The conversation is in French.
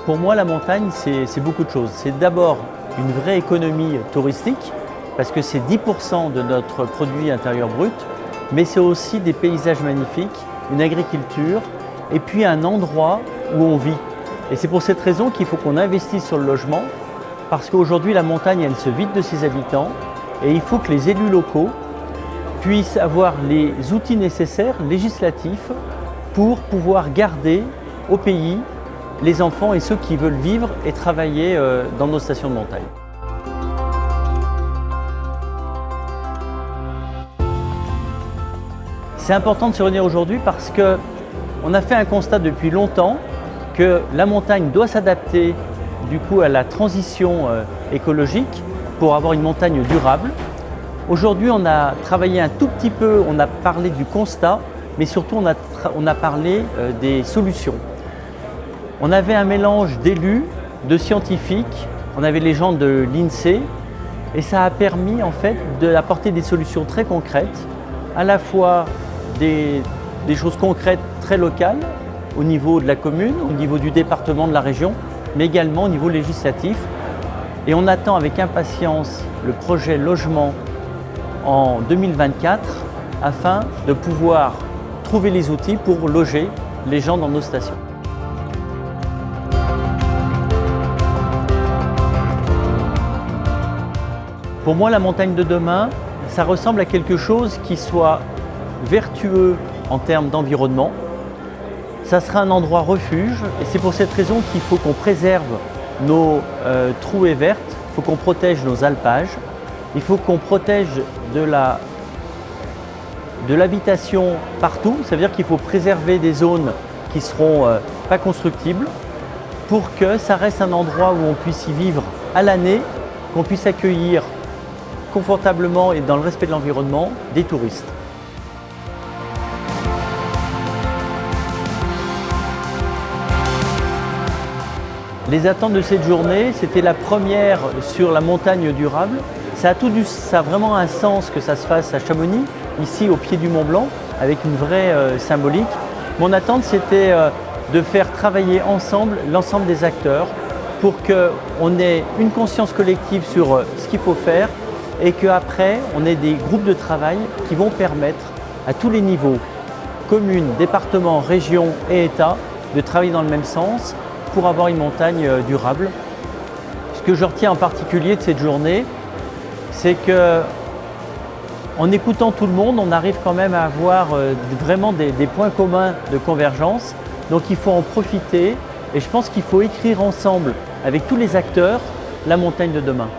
Pour moi, la montagne, c'est beaucoup de choses. C'est d'abord une vraie économie touristique, parce que c'est 10% de notre produit intérieur brut, mais c'est aussi des paysages magnifiques, une agriculture, et puis un endroit où on vit. Et c'est pour cette raison qu'il faut qu'on investisse sur le logement, parce qu'aujourd'hui, la montagne, elle se vide de ses habitants, et il faut que les élus locaux puissent avoir les outils nécessaires, législatifs, pour pouvoir garder au pays les enfants et ceux qui veulent vivre et travailler dans nos stations de montagne. C'est important de se réunir aujourd'hui parce qu'on a fait un constat depuis longtemps que la montagne doit s'adapter du coup à la transition écologique pour avoir une montagne durable. Aujourd'hui, on a travaillé un tout petit peu, on a parlé du constat, mais surtout on a parlé des solutions. On avait un mélange d'élus, de scientifiques, on avait les gens de l'INSEE et ça a permis en fait d'apporter des solutions très concrètes, à la fois des choses concrètes très locales au niveau de la commune, au niveau du département, de la région, mais également au niveau législatif. Et on attend avec impatience le projet logement en 2024 afin de pouvoir trouver les outils pour loger les gens dans nos stations. Pour moi, la montagne de demain, ça ressemble à quelque chose qui soit vertueux en termes d'environnement. Ça sera un endroit refuge et c'est pour cette raison qu'il faut qu'on préserve nos trouées vertes, il faut qu'on protège nos alpages, il faut qu'on protège de l'habitation partout, ça veut dire qu'il faut préserver des zones qui ne seront pas constructibles pour que ça reste un endroit où on puisse y vivre à l'année, qu'on puisse accueillir confortablement et dans le respect de l'environnement des touristes. Les attentes de cette journée, c'était la première sur la montagne durable. Ça a vraiment un sens que ça se fasse à Chamonix, ici au pied du Mont Blanc, avec une vraie symbolique. Mon attente, c'était de faire travailler ensemble l'ensemble des acteurs pour qu'on ait une conscience collective sur ce qu'il faut faire et qu'après, on ait des groupes de travail qui vont permettre à tous les niveaux, communes, départements, régions et États, de travailler dans le même sens pour avoir une montagne durable. Ce que je retiens en particulier de cette journée, c'est qu'en écoutant tout le monde, on arrive quand même à avoir vraiment des points communs de convergence. Donc il faut en profiter et je pense qu'il faut écrire ensemble avec tous les acteurs la montagne de demain.